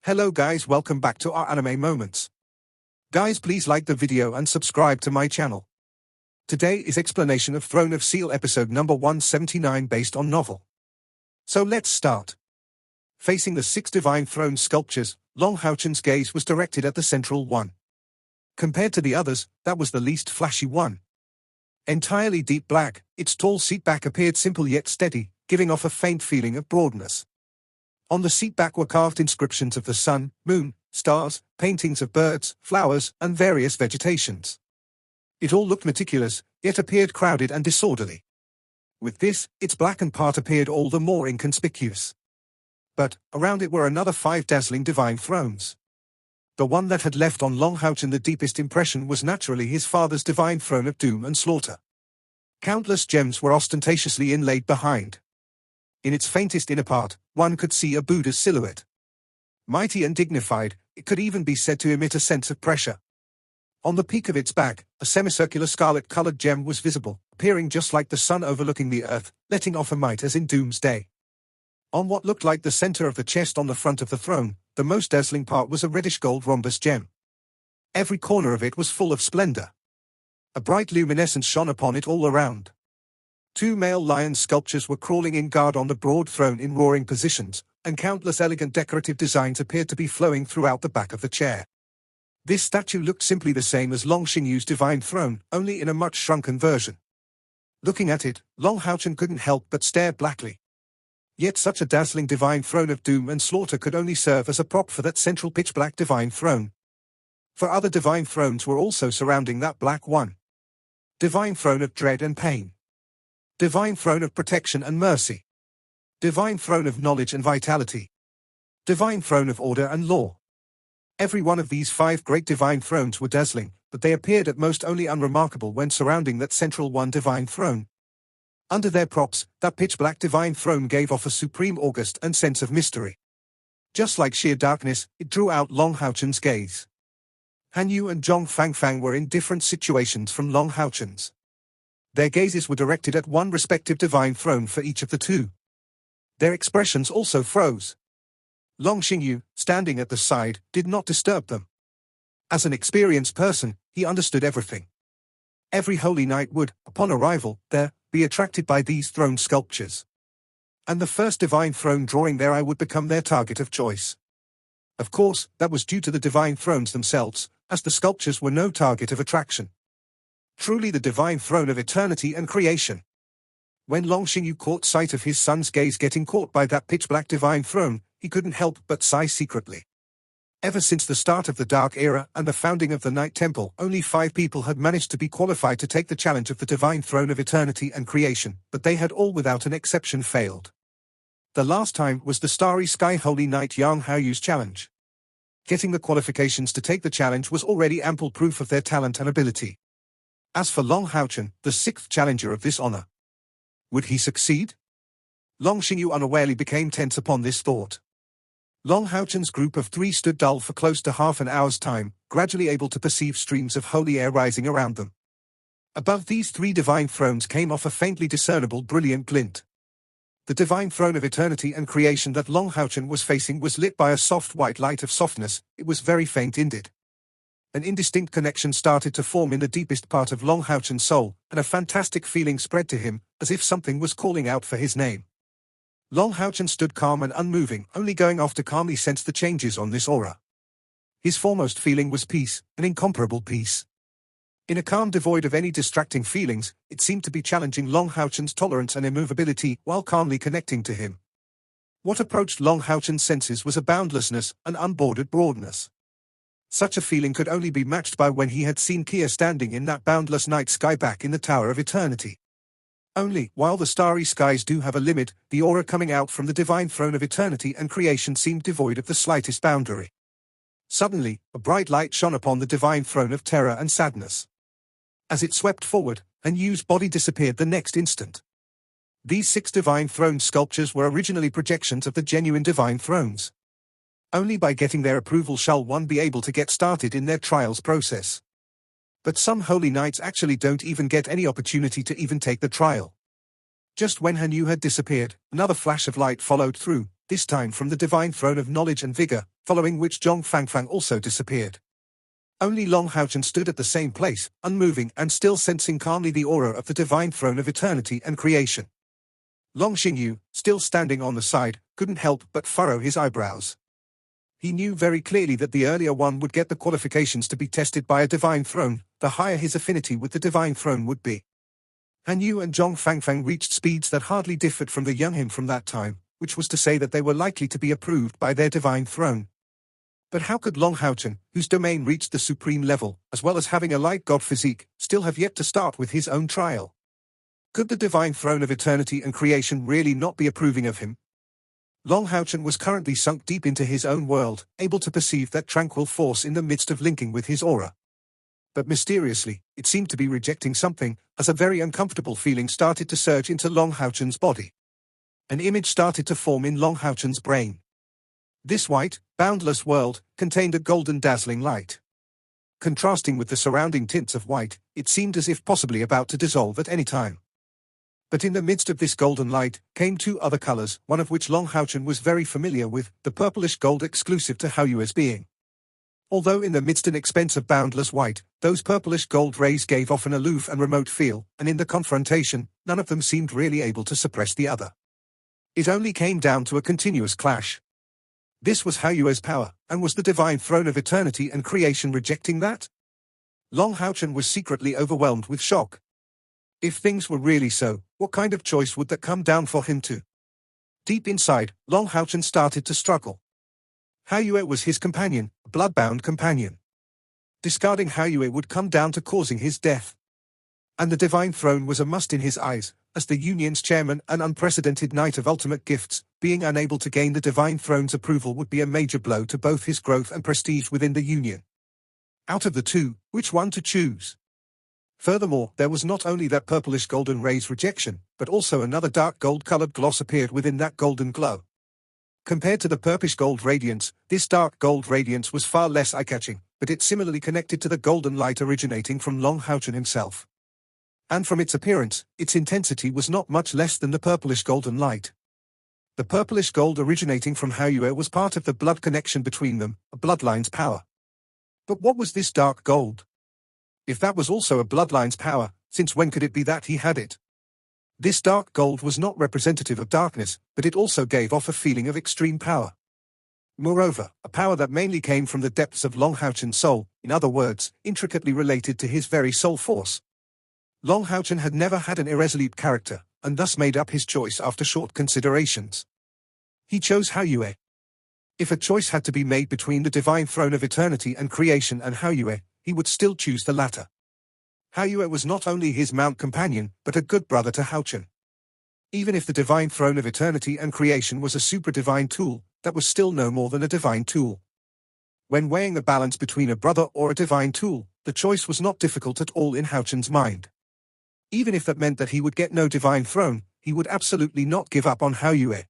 Hello guys, welcome back to our anime moments. Guys, please like the video and subscribe to my channel. Today is explanation of Throne of Steel episode number 179 based on novel. So let's start. Facing the 6 divine throne sculptures, Long Hao-chen's gaze was directed at the central one. Compared to the others, that was the least flashy one. Entirely deep black, its tall seat back appeared simple yet steady, giving off a faint feeling of broadness. On the seat back were carved inscriptions of the sun, moon, stars, paintings of birds, flowers, and various vegetations. It all looked meticulous, yet appeared crowded and disorderly. With this, its blackened part appeared all the more inconspicuous. But, around it were another 5 dazzling divine thrones. The one that had left on Long Hao-chen the deepest impression was naturally his father's divine throne of doom and slaughter. Countless gems were ostentatiously inlaid behind. In its faintest inner part, one could see a Buddha's silhouette. Mighty and dignified, it could even be said to emit a sense of pressure. On the peak of its back, a semicircular scarlet-colored gem was visible, appearing just like the sun overlooking the earth, letting off a might as in doomsday. On what looked like the center of the chest on the front of the throne, the most dazzling part was a reddish-gold rhombus gem. Every corner of it was full of splendor. A bright luminescence shone upon it all around. 2 male lion sculptures were crawling in guard on the broad throne in roaring positions, and countless elegant decorative designs appeared to be flowing throughout the back of the chair. This statue looked simply the same as Long Xingyu's divine throne, only in a much shrunken version. Looking at it, Long Hao-chen couldn't help but stare blackly. Yet such a dazzling divine throne of doom and slaughter could only serve as a prop for that central pitch-black divine throne. For other divine thrones were also surrounding that black one. Divine throne of dread and pain. Divine throne of protection and mercy. Divine throne of knowledge and vitality. Divine throne of order and law. Every one of these 5 great divine thrones were dazzling, but they appeared at most only unremarkable when surrounding that central one divine throne. Under their props, that pitch-black divine throne gave off a supreme august and sense of mystery. Just like sheer darkness, it drew out Long Hao-chen's gaze. Han Yu and Zhong Fangfang were in different situations from Long Hao-chen's. Their gazes were directed at one respective divine throne for each of the 2. Their expressions also froze. Long Xingyu, standing at the side, did not disturb them. As an experienced person, he understood everything. Every holy knight would, upon arrival there, be attracted by these throne sculptures. And the first divine throne drawing their eye would become their target of choice. Of course, that was due to the divine thrones themselves, as the sculptures were no target of attraction. Truly the divine throne of eternity and creation. When Long Xingyu caught sight of his son's gaze getting caught by that pitch-black divine throne, he couldn't help but sigh secretly. Ever since the start of the Dark Era and the founding of the Night Temple, only 5 people had managed to be qualified to take the challenge of the divine throne of eternity and creation, but they had all without an exception failed. The last time was the Starry Sky Holy Knight Yang Haoyu's challenge. Getting the qualifications to take the challenge was already ample proof of their talent and ability. As for Long Hao-chen, the 6th challenger of this honor, would he succeed? Long Xingyu unawarely became tense upon this thought. Long Hao-chen's group of 3 stood dull for close to half an hour's time, gradually able to perceive streams of holy air rising around them. Above these 3 divine thrones came off a faintly discernible brilliant glint. The divine throne of eternity and creation that Long Hao-chen was facing was lit by a soft white light of softness. It was very faint indeed. An indistinct connection started to form in the deepest part of Long Hao-chen's soul, and a fantastic feeling spread to him, as if something was calling out for his name. Long Hao-chen stood calm and unmoving, only going off to calmly sense the changes on this aura. His foremost feeling was peace, an incomparable peace. In a calm devoid of any distracting feelings, it seemed to be challenging Long Hao-chen's tolerance and immovability while calmly connecting to him. What approached Long Hao-chen's senses was a boundlessness, an unbordered broadness. Such a feeling could only be matched by when he had seen Kia standing in that boundless night sky back in the Tower of Eternity. Only, while the starry skies do have a limit, the aura coming out from the divine throne of eternity and creation seemed devoid of the slightest boundary. Suddenly, a bright light shone upon the divine throne of terror and sadness. As it swept forward, Han Yu's body disappeared the next instant. These 6 divine throne sculptures were originally projections of the genuine divine thrones. Only by getting their approval shall one be able to get started in their trials process. But some holy knights actually don't even get any opportunity to even take the trial. Just when Han Yu had disappeared, another flash of light followed through, this time from the divine throne of knowledge and vigor, following which Zhong Fangfang also disappeared. Only Long Haochen stood at the same place, unmoving and still sensing calmly the aura of the divine throne of eternity and creation. Long Xingyu, still standing on the side, couldn't help but furrow his eyebrows. He knew very clearly that the earlier one would get the qualifications to be tested by a divine throne, the higher his affinity with the divine throne would be. Han Yu and Zhong Fangfang reached speeds that hardly differed from the young him from that time, which was to say that they were likely to be approved by their divine throne. But how could Long Haochen, whose domain reached the supreme level, as well as having a light god physique, still have yet to start with his own trial? Could the divine throne of eternity and creation really not be approving of him? Long Haochen was currently sunk deep into his own world, able to perceive that tranquil force in the midst of linking with his aura. But mysteriously, it seemed to be rejecting something, as a very uncomfortable feeling started to surge into Long Haochen's body. An image started to form in Long Haochen's brain. This white, boundless world contained a golden dazzling light. Contrasting with the surrounding tints of white, it seemed as if possibly about to dissolve at any time. But in the midst of this golden light came two other colors, one of which Long Haochen was very familiar with, the purplish gold exclusive to Haoyue's being. Although in the midst an expanse of boundless white, those purplish gold rays gave off an aloof and remote feel, and in the confrontation, none of them seemed really able to suppress the other. It only came down to a continuous clash. This was Haoyue's power, and was the divine throne of eternity and creation rejecting that? Long Haochen was secretly overwhelmed with shock. If things were really so, what kind of choice would that come down for him to? Deep inside, Long Haochen started to struggle. Haoyue was his companion, a blood-bound companion. Discarding Haoyue would come down to causing his death. And the divine throne was a must in his eyes, as the Union's chairman, an unprecedented knight of ultimate gifts. Being unable to gain the divine throne's approval would be a major blow to both his growth and prestige within the Union. Out of the two, which one to choose? Furthermore, there was not only that purplish golden ray's rejection, but also another dark gold-colored gloss appeared within that golden glow. Compared to the purplish gold radiance, this dark gold radiance was far less eye-catching, but it similarly connected to the golden light originating from Long Haochen himself. And from its appearance, its intensity was not much less than the purplish golden light. The purplish gold originating from Haoyue was part of the blood connection between them, a bloodline's power. But what was this dark gold? If that was also a bloodline's power, since when could it be that he had it? This dark gold was not representative of darkness, but it also gave off a feeling of extreme power. Moreover, a power that mainly came from the depths of Long Haochen's soul, in other words, intricately related to his very soul force. Long Haochen had never had an irresolute character, and thus made up his choice after short considerations. He chose Haoyue. If a choice had to be made between the divine throne of eternity and creation and Haoyue, he would still choose the latter. Haoyue was not only his mount companion, but a good brother to Haochen. Even if the divine throne of eternity and creation was a super-divine tool, that was still no more than a divine tool. When weighing the balance between a brother or a divine tool, the choice was not difficult at all in Haochen's mind. Even if that meant that he would get no divine throne, he would absolutely not give up on Haoyue.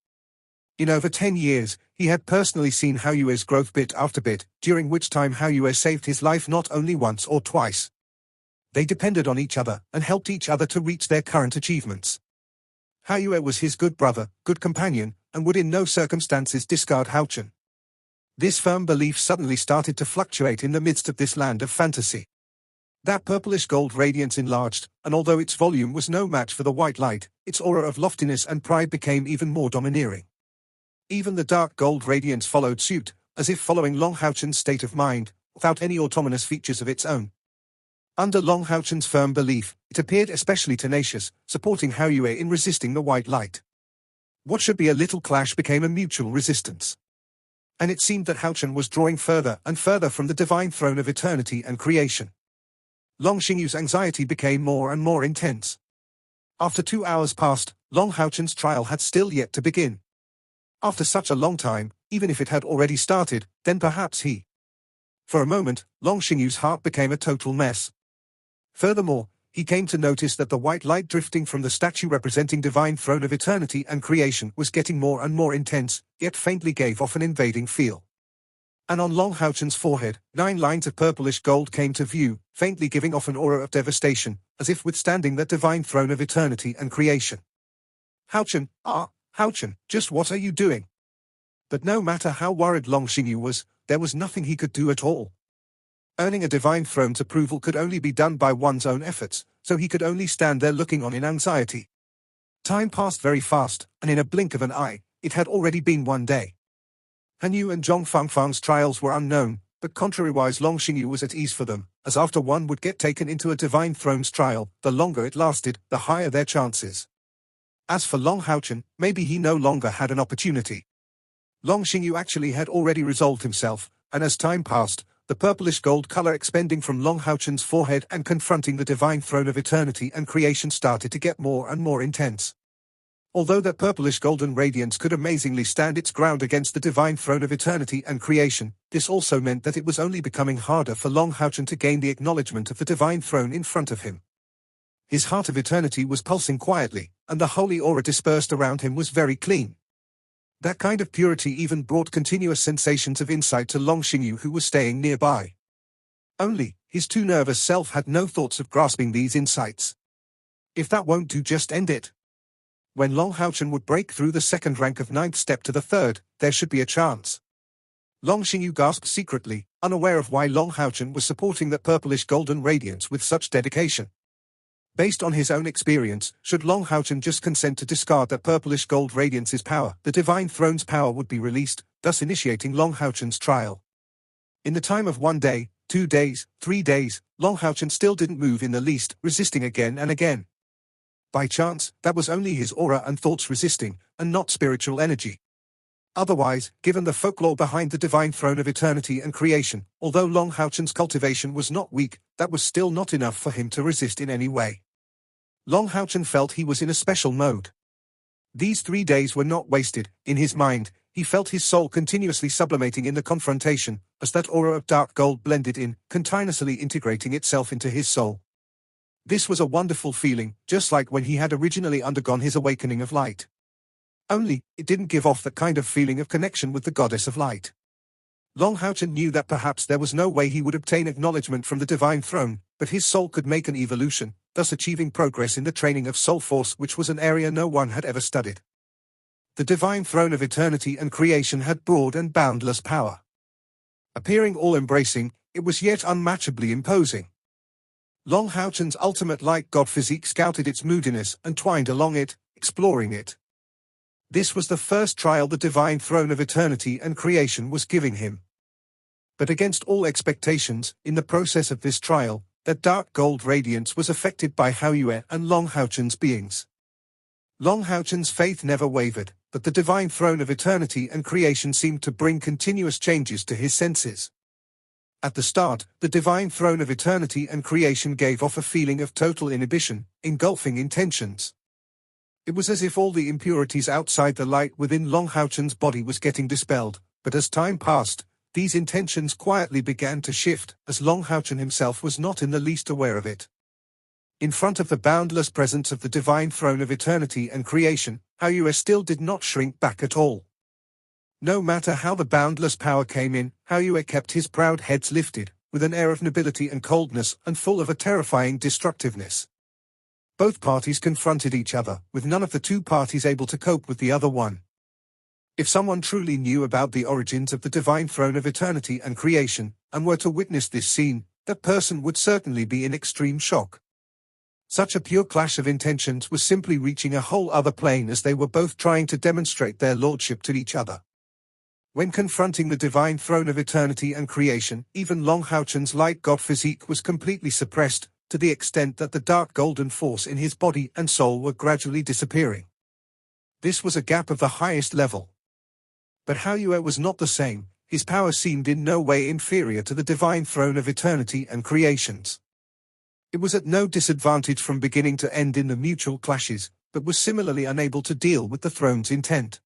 In over 10 years, he had personally seen Haoyue's growth bit after bit, during which time Haoyue saved his life not only once or twice. They depended on each other and helped each other to reach their current achievements. Haoyue was his good brother, good companion, and would in no circumstances discard Haochen. This firm belief suddenly started to fluctuate in the midst of this land of fantasy. That purplish gold radiance enlarged, and although its volume was no match for the white light, its aura of loftiness and pride became even more domineering. Even the dark gold radiance followed suit, as if following Long Haochen's state of mind, without any autonomous features of its own. Under Long Haochen's firm belief, it appeared especially tenacious, supporting Haoyue in resisting the white light. What should be a little clash became a mutual resistance. And it seemed that Haochen was drawing further and further from the divine throne of eternity and creation. Long Xingyu's anxiety became more and more intense. After 2 hours passed, Long Haochen's trial had still yet to begin. After such a long time, even if it had already started, then perhaps he... For a moment, Long Xingyu's heart became a total mess. Furthermore, he came to notice that the white light drifting from the statue representing divine throne of eternity and creation was getting more and more intense, yet faintly gave off an invading feel. And on Long Haochen's forehead, 9 lines of purplish gold came to view, faintly giving off an aura of devastation, as if withstanding that divine throne of eternity and creation. Haochen, Haochen, just what are you doing? But no matter how worried Long Xingyu was, there was nothing he could do at all. Earning a divine throne's approval could only be done by one's own efforts, so he could only stand there looking on in anxiety. Time passed very fast, and in a blink of an eye, it had already been 1 day. Han Yu and Zhong Fangfang's trials were unknown, but contrariwise Long Xingyu was at ease for them, as after one would get taken into a divine throne's trial, the longer it lasted, the higher their chances. As for Long Haochen, maybe he no longer had an opportunity. Long Xingyu actually had already resolved himself, and as time passed, the purplish gold color expanding from Long Haochen's forehead and confronting the divine throne of eternity and creation started to get more and more intense. Although that purplish golden radiance could amazingly stand its ground against the divine throne of eternity and creation, this also meant that it was only becoming harder for Long Haochen to gain the acknowledgement of the divine throne in front of him. His heart of eternity was pulsing quietly, and the holy aura dispersed around him was very clean. That kind of purity even brought continuous sensations of insight to Long Xingyu, who was staying nearby. Only, his too nervous self had no thoughts of grasping these insights. If that won't do, just end it. When Long Haochen would break through the second rank of 9th step to the 3rd, there should be a chance. Long Xingyu gasped secretly, unaware of why Long Haochen was supporting that purplish golden radiance with such dedication. Based on his own experience, should Long Haochen just consent to discard that purplish gold radiance's power, the divine throne's power would be released, thus initiating Long Haochen's trial. In the time of 1 day, 2 days, 3 days, Long Haochen still didn't move in the least, resisting again and again. By chance, that was only his aura and thoughts resisting, and not spiritual energy. Otherwise, given the folklore behind the divine throne of eternity and creation, although Long Haochen's cultivation was not weak, that was still not enough for him to resist in any way. Long Haochen felt he was in a special mode. These 3 days were not wasted. In his mind, he felt his soul continuously sublimating in the confrontation, as that aura of dark gold blended in, continuously integrating itself into his soul. This was a wonderful feeling, just like when he had originally undergone his awakening of light. Only, it didn't give off that kind of feeling of connection with the goddess of light. Long Haochen knew that perhaps there was no way he would obtain acknowledgement from the divine throne, but his soul could make an evolution, thus achieving progress in the training of soul force, which was an area no one had ever studied. The divine throne of eternity and creation had broad and boundless power. Appearing all-embracing, it was yet unmatchably imposing. Long Haochen's ultimate light god physique scouted its moodiness and twined along it, exploring it. This was the first trial the divine throne of eternity and creation was giving him. But against all expectations, in the process of this trial, that dark gold radiance was affected by Haoyue and Long Haochen's beings. Long Haochen's faith never wavered, but the divine throne of eternity and creation seemed to bring continuous changes to his senses. At the start, the divine throne of eternity and creation gave off a feeling of total inhibition, engulfing intentions. It was as if all the impurities outside the light within Long Haochen's body was getting dispelled, but as time passed, these intentions quietly began to shift, as Long Haochen himself was not in the least aware of it. In front of the boundless presence of the divine throne of eternity and creation, Haoyue still did not shrink back at all. No matter how the boundless power came in, Haoyue kept his proud head lifted, with an air of nobility and coldness and full of a terrifying destructiveness. Both parties confronted each other, with none of the two parties able to cope with the other one. If someone truly knew about the origins of the divine throne of eternity and creation, and were to witness this scene, that person would certainly be in extreme shock. Such a pure clash of intentions was simply reaching a whole other plane, as they were both trying to demonstrate their lordship to each other. When confronting the divine throne of eternity and creation, even Long Haochen's light god physique was completely suppressed, to the extent that the dark golden force in his body and soul were gradually disappearing. This was a gap of the highest level. But Haoyue was not the same. His power seemed in no way inferior to the divine throne of eternity and creations. It was at no disadvantage from beginning to end in the mutual clashes, but was similarly unable to deal with the throne's intent.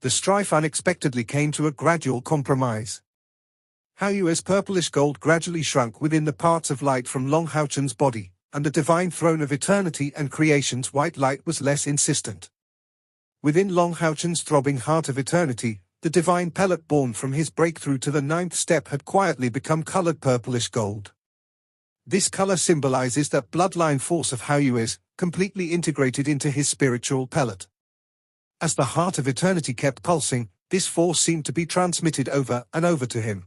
The strife unexpectedly came to a gradual compromise. Haoyue's purplish gold gradually shrunk within the parts of light from Long Haochen's body, and the divine throne of eternity and creation's white light was less insistent. Within Long Haochen's throbbing heart of eternity, the divine pellet born from his breakthrough to the 9th step had quietly become colored purplish gold. This color symbolizes that bloodline force of Haoyue's, completely integrated into his spiritual pellet. As the heart of eternity kept pulsing, This force seemed to be transmitted over and over to him.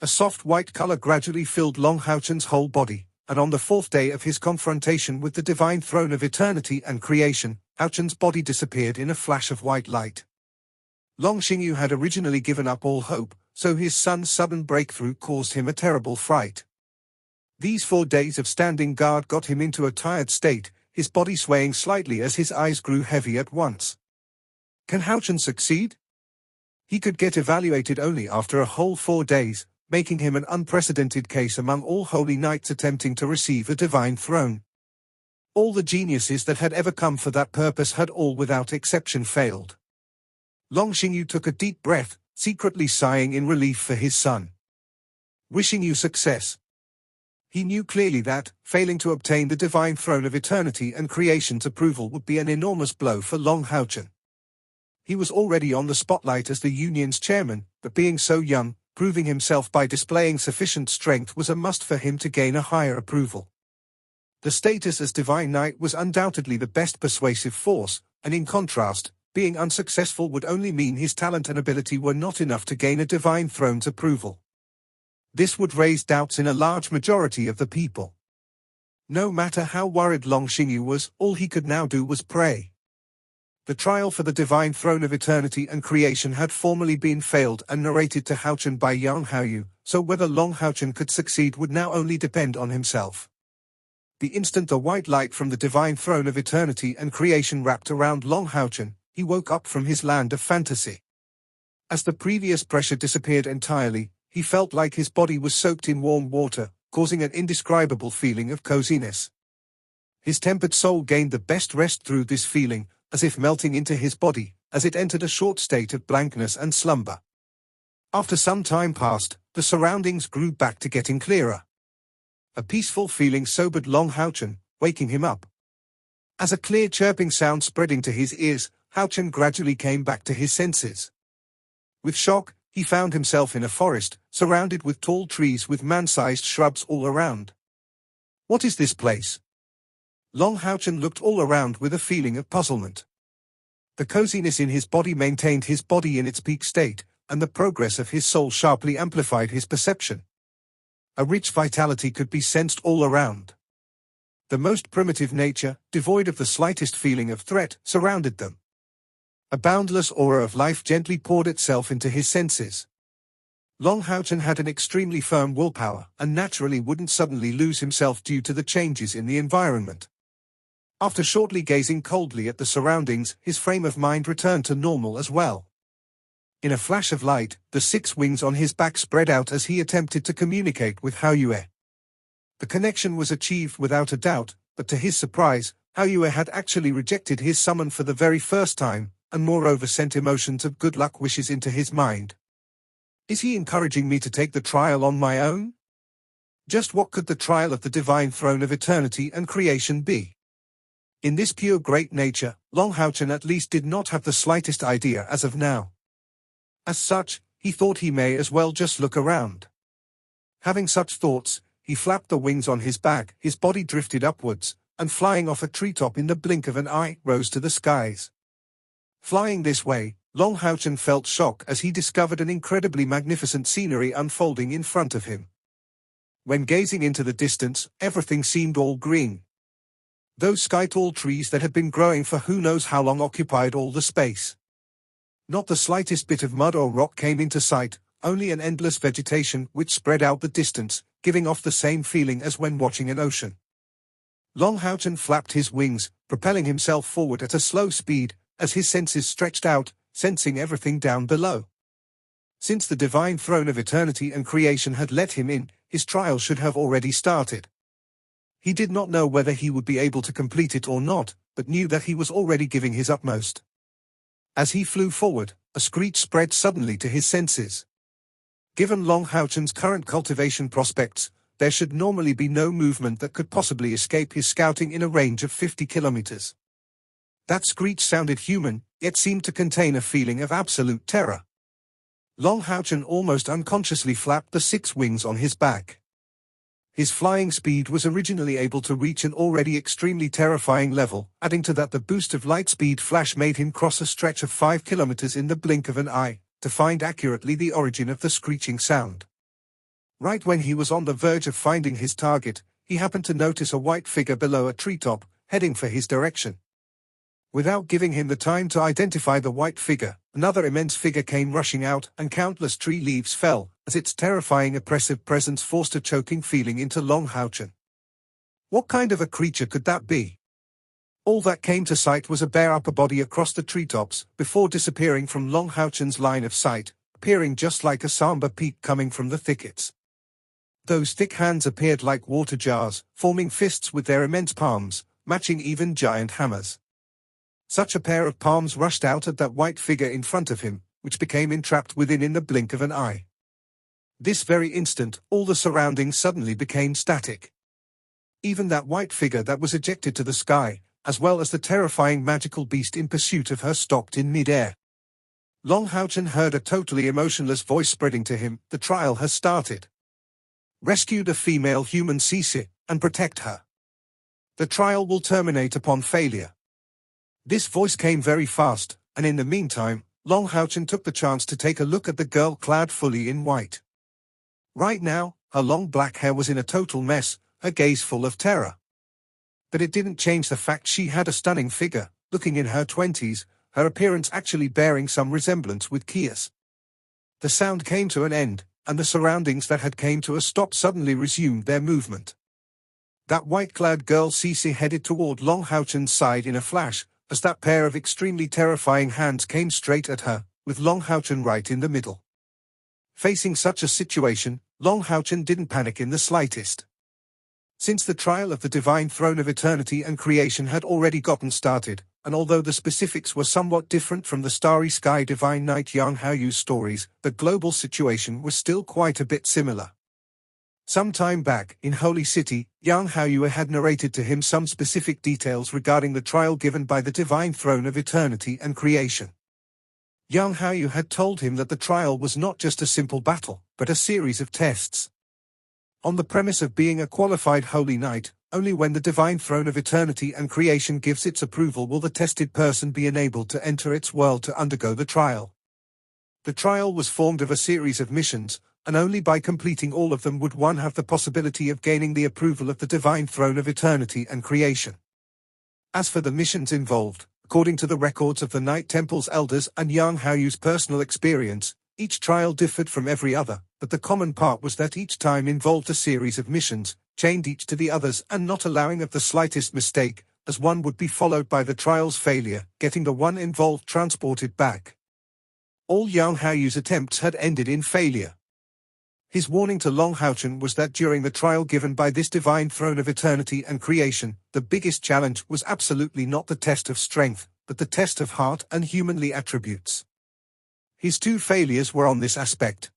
A soft white color gradually filled Long Houchen's whole body, and on the fourth day of his confrontation with the divine throne of eternity and creation, Houchen's body disappeared in a flash of white light. Long Xingyu had originally given up all hope, so his son's sudden breakthrough caused him a terrible fright. These 4 days of standing guard got him into a tired state, his body swaying slightly as his eyes grew heavy at once. Can Houchen succeed? He could get evaluated only after a whole 4 days, making him an unprecedented case among all holy knights attempting to receive a divine throne. All the geniuses that had ever come for that purpose had all without exception failed. Long Xingyu took a deep breath, secretly sighing in relief for his son. Wishing you success. He knew clearly that, failing to obtain the divine throne of eternity and creation's approval would be an enormous blow for Long Houchen. He was already on the spotlight as the union's chairman, but being so young, proving himself by displaying sufficient strength was a must for him to gain a higher approval. The status as Divine Knight was undoubtedly the best persuasive force, and in contrast, being unsuccessful would only mean his talent and ability were not enough to gain a divine throne's approval. This would raise doubts in a large majority of the people. No matter how worried Long Xingyu was, all he could now do was pray. The trial for the divine throne of eternity and creation had formally been failed and narrated to Houchen by Yang Haoyu, so whether Long Houchen could succeed would now only depend on himself. The instant the white light from the divine throne of eternity and creation wrapped around Long Houchen, he woke up from his land of fantasy. As the previous pressure disappeared entirely, he felt like his body was soaked in warm water, causing an indescribable feeling of coziness. His tempered soul gained the best rest through this feeling, as if melting into his body, as it entered a short state of blankness and slumber. After some time passed, the surroundings grew back to getting clearer. A peaceful feeling sobered Long Houchen, waking him up. As a clear chirping sound spreading to his ears, Houchen gradually came back to his senses. With shock, he found himself in a forest, surrounded with tall trees with man-sized shrubs all around. What is this place? Long Houchen looked all around with a feeling of puzzlement. The coziness in his body maintained his body in its peak state, and the progress of his soul sharply amplified his perception. A rich vitality could be sensed all around. The most primitive nature, devoid of the slightest feeling of threat, surrounded them. A boundless aura of life gently poured itself into his senses. Long Houchen had an extremely firm willpower, and naturally wouldn't suddenly lose himself due to the changes in the environment. After shortly gazing coldly at the surroundings, his frame of mind returned to normal as well. In a flash of light, the 6 wings on his back spread out as he attempted to communicate with Haoyu. The connection was achieved without a doubt, but to his surprise, Haoyu had actually rejected his summon for the very first time, and moreover sent emotions of good luck wishes into his mind. Is he encouraging me to take the trial on my own? Just what could the trial of the divine throne of eternity and creation be? In this pure great nature, Long Houchen at least did not have the slightest idea as of now. As such, he thought he may as well just look around. Having such thoughts, he flapped the wings on his back, his body drifted upwards, and flying off a treetop in the blink of an eye, rose to the skies. Flying this way, Long Houchen felt shock as he discovered an incredibly magnificent scenery unfolding in front of him. When gazing into the distance, everything seemed all green. Those sky-tall trees that had been growing for who knows how long occupied all the space. Not the slightest bit of mud or rock came into sight, only an endless vegetation which spread out the distance, giving off the same feeling as when watching an ocean. Long Houchen flapped his wings, propelling himself forward at a slow speed, as his senses stretched out, sensing everything down below. Since the divine throne of eternity and creation had let him in, his trial should have already started. He did not know whether he would be able to complete it or not, but knew that he was already giving his utmost. As he flew forward, a screech spread suddenly to his senses. Given Long Houchen's current cultivation prospects, there should normally be no movement that could possibly escape his scouting in a range of 50 kilometers. That screech sounded human, yet seemed to contain a feeling of absolute terror. Long Houchen almost unconsciously flapped the 6 wings on his back. His flying speed was originally able to reach an already extremely terrifying level, adding to that the boost of light speed flash made him cross a stretch of 5 kilometers in the blink of an eye, to find accurately the origin of the screeching sound. Right when he was on the verge of finding his target, he happened to notice a white figure below a treetop, heading for his direction. Without giving him the time to identify the white figure, another immense figure came rushing out, and countless tree leaves fell, as its terrifying oppressive presence forced a choking feeling into Long Hao-chen. What kind of a creature could that be? All that came to sight was a bare upper body across the treetops, before disappearing from Long Hao-chen's line of sight, appearing just like a somber peak coming from the thickets. Those thick hands appeared like water jars, forming fists with their immense palms, matching even giant hammers. Such a pair of palms rushed out at that white figure in front of him, which became entrapped within in the blink of an eye. This very instant, all the surroundings suddenly became static. Even that white figure that was ejected to the sky, as well as the terrifying magical beast in pursuit of her, stopped in mid-air. Long Hao-chen heard a totally emotionless voice spreading to him, "The trial has started. Rescue the female human Cece, and protect her. The trial will terminate upon failure." This voice came very fast, and in the meantime, Long Hao-chen took the chance to take a look at the girl clad fully in white. Right now, her long black hair was in a total mess, her gaze full of terror. But it didn't change the fact she had a stunning figure, looking in her 20s, her appearance actually bearing some resemblance with Kia's. The sound came to an end, and the surroundings that had came to a stop suddenly resumed their movement. That white-clad girl Cece headed toward Long Hao-chen's side in a flash, as that pair of extremely terrifying hands came straight at her, with Long Hao-chen right in the middle. Facing such a situation, Long Hao-chen didn't panic in the slightest. Since the trial of the Divine Throne of Eternity and Creation had already gotten started, and although the specifics were somewhat different from the Starry Sky Divine Knight Yang Haoyu's stories, the global situation was still quite a bit similar. Some time back, in Holy City, Yang Haoyu had narrated to him some specific details regarding the trial given by the Divine Throne of Eternity and Creation. Yang Haoyu had told him that the trial was not just a simple battle, but a series of tests. On the premise of being a qualified Holy Knight, only when the Divine Throne of Eternity and Creation gives its approval will the tested person be enabled to enter its world to undergo the trial. The trial was formed of a series of missions, and only by completing all of them would one have the possibility of gaining the approval of the Divine Throne of Eternity and Creation. As for the missions involved, according to the records of the Night Temple's elders and Yang Haoyu's personal experience, each trial differed from every other, but the common part was that each time involved a series of missions, chained each to the others and not allowing of the slightest mistake, as one would be followed by the trial's failure, getting the one involved transported back. All Yang Haoyu's attempts had ended in failure. His warning to Long Hao-chen was that during the trial given by this Divine Throne of Eternity and Creation, the biggest challenge was absolutely not the test of strength, but the test of heart and humanly attributes. His two failures were on this aspect.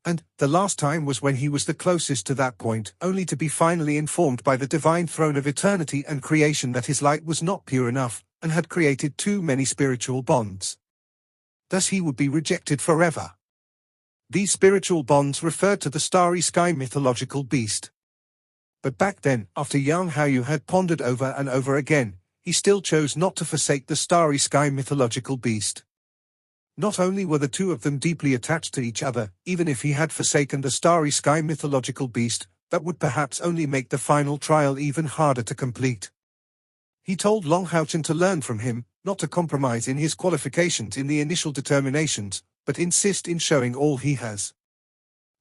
And the last time was when he was the closest to that point, only to be finally informed by the Divine Throne of Eternity and Creation that his light was not pure enough, and had created too many spiritual bonds. Thus he would be rejected forever. These spiritual bonds referred to the Starry Sky mythological beast. But back then, after Yang Haoyu had pondered over and over again, he still chose not to forsake the Starry Sky mythological beast. Not only were the two of them deeply attached to each other, even if he had forsaken the Starry Sky mythological beast, that would perhaps only make the final trial even harder to complete. He told Long Hao-chen to learn from him, not to compromise in his qualifications in the initial determinations, but insist in showing all he has.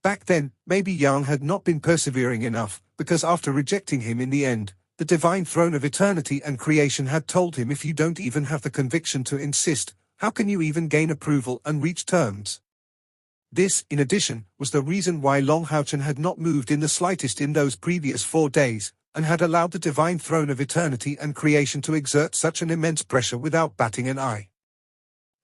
Back then, maybe Yang had not been persevering enough, because after rejecting him in the end, the Divine Throne of Eternity and Creation had told him, if you don't even have the conviction to insist, how can you even gain approval and reach terms? This, in addition, was the reason why Long Hao-chen had not moved in the slightest in those previous 4 days, and had allowed the Divine Throne of Eternity and Creation to exert such an immense pressure without batting an eye.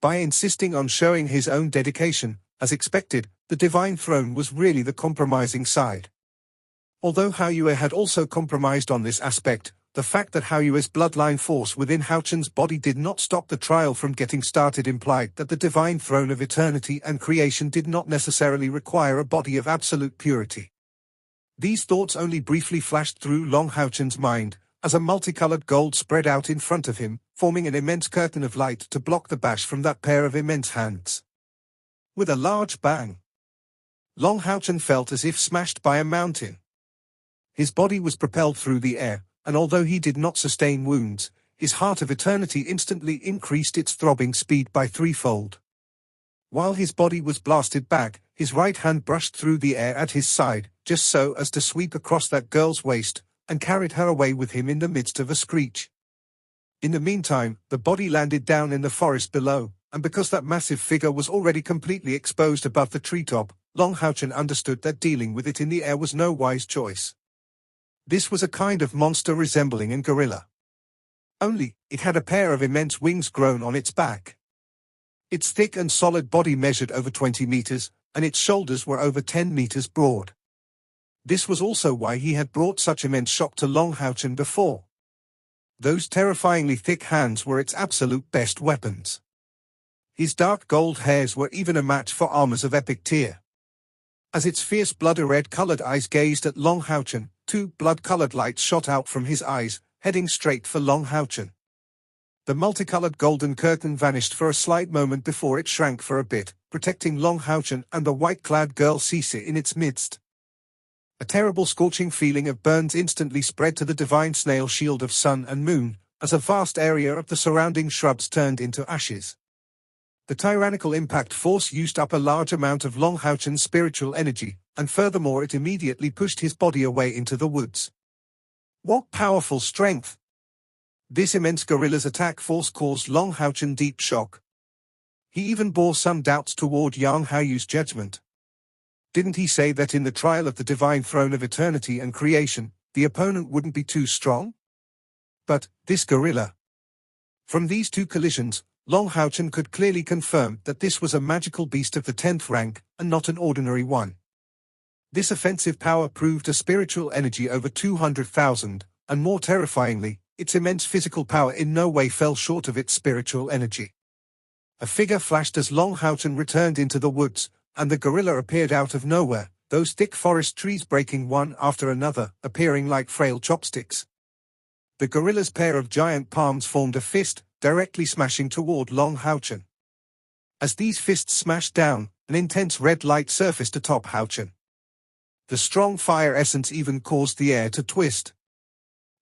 By insisting on showing his own dedication, as expected, the Divine Throne was really the compromising side. Although Haoyu had also compromised on this aspect, the fact that Haoyu's bloodline force within Hao-chen's body did not stop the trial from getting started implied that the Divine Throne of Eternity and Creation did not necessarily require a body of absolute purity. These thoughts only briefly flashed through Long Hao-chen's mind, as a multicolored gold spread out in front of him, forming an immense curtain of light to block the bash from that pair of immense hands. With a large bang, Long Hao-chen felt as if smashed by a mountain. His body was propelled through the air, and although he did not sustain wounds, his heart of eternity instantly increased its throbbing speed by threefold. While his body was blasted back, his right hand brushed through the air at his side, just so as to sweep across that girl's waist, and carried her away with him in the midst of a screech. In the meantime, the body landed down in the forest below, and because that massive figure was already completely exposed above the treetop, Long Hao-chen understood that dealing with it in the air was no wise choice. This was a kind of monster resembling a gorilla. Only, it had a pair of immense wings grown on its back. Its thick and solid body measured over 20 meters, and its shoulders were over 10 meters broad. This was also why he had brought such immense shock to Long Hao-chen before. Those terrifyingly thick hands were its absolute best weapons. His dark gold hairs were even a match for armors of epic tier. As its fierce blood-red-colored eyes gazed at Long Hao-chen, two blood-colored lights shot out from his eyes, heading straight for Long Hao-chen. The multicolored golden curtain vanished for a slight moment before it shrank for a bit, protecting Long Hao-chen and the white-clad girl Cece in its midst. A terrible scorching feeling of burns instantly spread to the divine snail shield of sun and moon, as a vast area of the surrounding shrubs turned into ashes. The tyrannical impact force used up a large amount of Long Hao-chen's spiritual energy, and furthermore it immediately pushed his body away into the woods. What powerful strength! This immense gorilla's attack force caused Long Hao-chen deep shock. He even bore some doubts toward Yang Haoyu's judgment. Didn't he say that in the trial of the divine throne of eternity and creation, the opponent wouldn't be too strong? But, this gorilla. From these two collisions, Long Hao-chen could clearly confirm that this was a magical beast of the 10th rank, and not an ordinary one. This offensive power proved a spiritual energy over 200,000, and more terrifyingly, its immense physical power in no way fell short of its spiritual energy. A figure flashed as Long Hao-chen returned into the woods, and the gorilla appeared out of nowhere, those thick forest trees breaking one after another, appearing like frail chopsticks. The gorilla's pair of giant palms formed a fist, directly smashing toward Long Hao-chen. As these fists smashed down, an intense red light surfaced atop Hao-chen. The strong fire essence even caused the air to twist.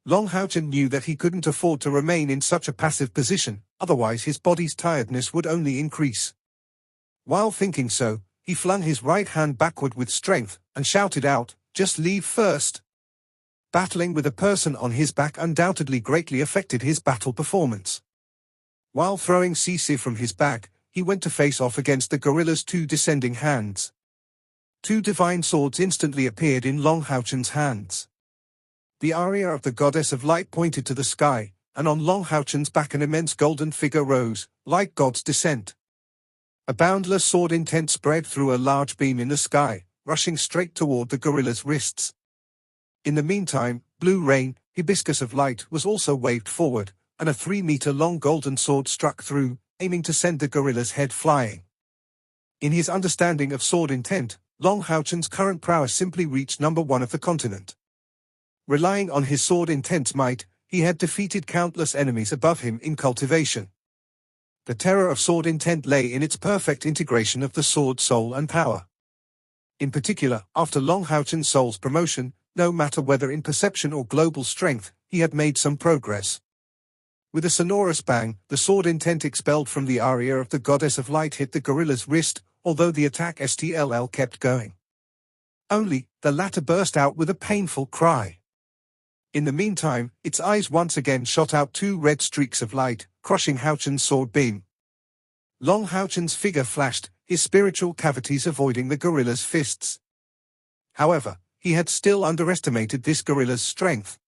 Long Hao-chen knew that he couldn't afford to remain in such a passive position, otherwise his body's tiredness would only increase. While thinking so, he flung his right hand backward with strength, and shouted out, "Just leave first." Battling with a person on his back undoubtedly greatly affected his battle performance. While throwing Cece from his back, he went to face off against the gorilla's two descending hands. Two divine swords instantly appeared in Long Hao-chen's hands. The aria of the goddess of light pointed to the sky, and on Long Hao-chen's back an immense golden figure rose, like God's descent. A boundless sword intent spread through a large beam in the sky, rushing straight toward the gorilla's wrists. In the meantime, blue rain, hibiscus of light, was also waved forward, and a 3-meter-long golden sword struck through, aiming to send the gorilla's head flying. In his understanding of sword intent, Long Hao-chen's current prowess simply reached number 1 of the continent. Relying on his sword intent's might, he had defeated countless enemies above him in cultivation. The terror of sword intent lay in its perfect integration of the sword soul and power. In particular, after Long Hao-chen's soul's promotion, no matter whether in perception or global strength, he had made some progress. With a sonorous bang, the sword intent expelled from the aria of the goddess of light hit the gorilla's wrist, although the attack STLL kept going. Only, the latter burst out with a painful cry. In the meantime, its eyes once again shot out 2 red streaks of light, crushing Hao-chen's sword beam. Long Hao-chen's figure flashed, his spiritual cavities avoiding the gorilla's fists. However, he had still underestimated this gorilla's strength.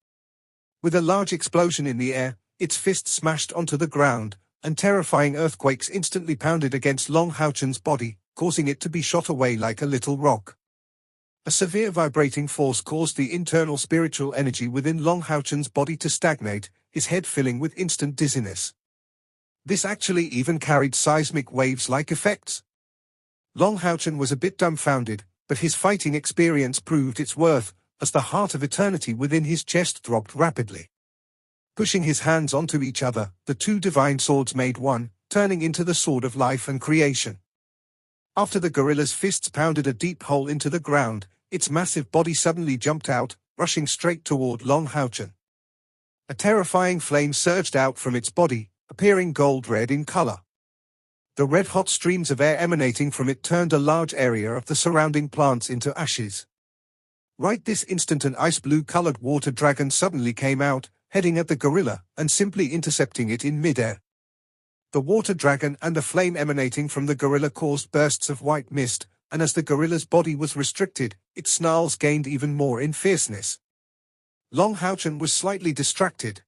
With a large explosion in the air, its fist smashed onto the ground, and terrifying earthquakes instantly pounded against Long Hao-chen's body, causing it to be shot away like a little rock. A severe vibrating force caused the internal spiritual energy within Long Hao-chen's body to stagnate, his head filling with instant dizziness. This actually even carried seismic waves-like effects. Long Hao-chen was a bit dumbfounded, but his fighting experience proved its worth, as the heart of eternity within his chest throbbed rapidly. Pushing his hands onto each other, the two divine swords made one, turning into the sword of life and creation. After the gorilla's fists pounded a deep hole into the ground, its massive body suddenly jumped out, rushing straight toward Long Houchen. A terrifying flame surged out from its body, appearing gold-red in color. The red-hot streams of air emanating from it turned a large area of the surrounding plants into ashes. Right this instant an ice-blue-colored water dragon suddenly came out, heading at the gorilla, and simply intercepting it in midair. The water dragon and the flame emanating from the gorilla caused bursts of white mist, and as the gorilla's body was restricted, its snarls gained even more in fierceness. Long Houchen was slightly distracted.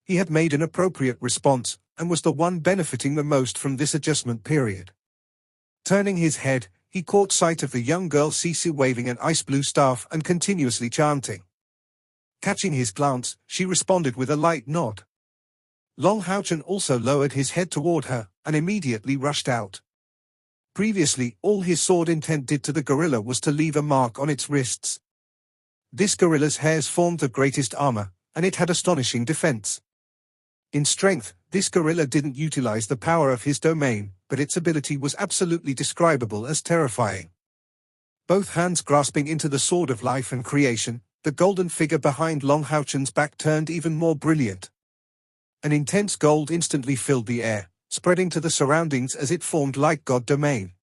He had made an appropriate response, and was the one benefiting the most from this adjustment period. Turning his head, he caught sight of the young girl Cece waving an ice-blue staff and continuously chanting. Catching his glance, she responded with a light nod. Long Houchen also lowered his head toward her, and immediately rushed out. Previously, all his sword intent did to the gorilla was to leave a mark on its wrists. This gorilla's hairs formed the greatest armor, and it had astonishing defense. In strength, this gorilla didn't utilize the power of his domain, but its ability was absolutely describable as terrifying. Both hands grasping into the sword of life and creation, the golden figure behind Long Houchen's back turned even more brilliant. An intense gold instantly filled the air, spreading to the surroundings as it formed light god domain.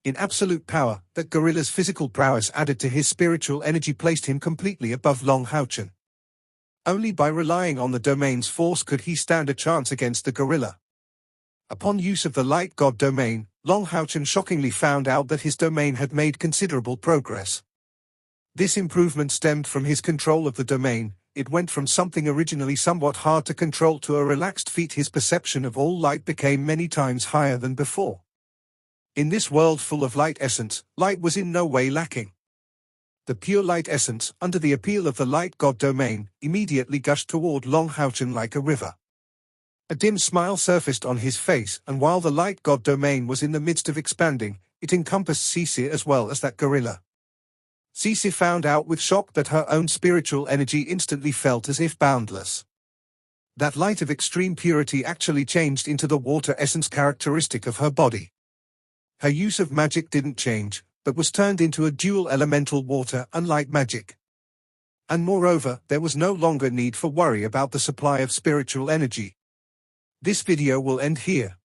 In absolute power, that gorilla's physical prowess added to his spiritual energy placed him completely above Long Houchen. Only by relying on the domain's force could he stand a chance against the gorilla. Upon use of the light god domain, Long Houchen shockingly found out that his domain had made considerable progress. This improvement stemmed from his control of the domain. It went from something originally somewhat hard to control to a relaxed feat. His perception of all light became many times higher than before. In this world full of light essence, light was in no way lacking. The pure light essence, under the appeal of the light god domain, immediately gushed toward Long Houchen like a river. A dim smile surfaced on his face, and while the light god domain was in the midst of expanding, it encompassed Cece as well as that gorilla. Cece found out with shock that her own spiritual energy instantly felt as if boundless. That light of extreme purity actually changed into the water essence characteristic of her body. Her use of magic didn't change, but was turned into a dual elemental water and light magic. And moreover, there was no longer need for worry about the supply of spiritual energy. This video will end here.